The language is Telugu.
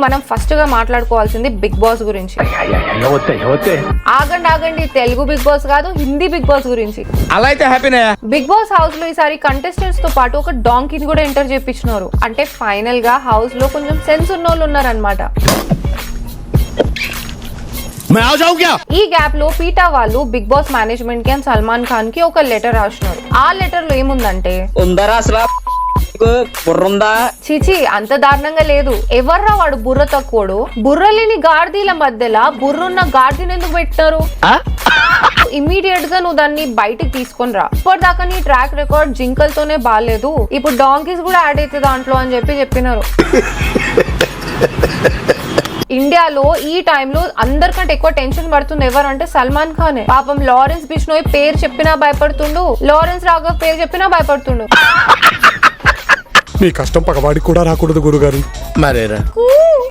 మనం ఫస్ట్ గా మాట్లాడుకోవాల్సింది బిగ్ బాస్ గురించి. ఆగండి, తెలుగు బిగ్ బాస్ కాదు, హిందీ బిగ్ బాస్ గురించి. అలా అయితే హ్యాపీనే. బిగ్ బాస్ హౌస్ లో ఈసారి కంటెస్టెంట్స్ తో పాటు ఒక డాంకీని కూడా ఎంటర్ చేయించినారు. అంటే ఫైనల్ గా హౌస్ లో కొంచెం సెన్స్ ఉన్న వాళ్ళు ఉన్నారనమాట. ఈ గ్యాప్ లో పీటా వాళ్ళు బిగ్ బాస్ మేనేజ్మెంట్ కి అండ్ సల్మాన్ ఖాన్ కి ఒక లెటర్ రాసినారు. ఆ లెటర్ లో ఏముందంటే, చీచి అంత దారుణంగా లేదు, ఎవర్రా వాడు బుర్ర తక్కువడు, బుర్ర లేని గాడిదీల మధ్యలో బుర్రున్న గాడిదని ఎందుకు పెట్టినారు, ఇమ్మీడియట్ గా నువ్వు దాన్ని బయటికి తీసుకొని రా, ఇప్పటిదాకా నీ ట్రాక్ రికార్డ్ జింకలతోనే బాగాలేదు, ఇప్పుడు డాంకీస్ కూడా యాడ్ అవుతుంది దాంట్లో అని చెప్పినారు. ఇండియాలో ఈ టైంలో అందరికంటే ఎక్కువ టెన్షన్ పడుతుంది ఎవరంటే సల్మాన్ ఖానే. పాపం లారెన్స్ బిష్నోయ్ పేరు చెప్పినా భయపడుతుండు, లారెన్స్ రాఘవ్ పేరు చెప్పినా భయపడుతుండు. మీ కష్టం పగవాడికి కూడా రాకూడదు గురుగారు. మరేరా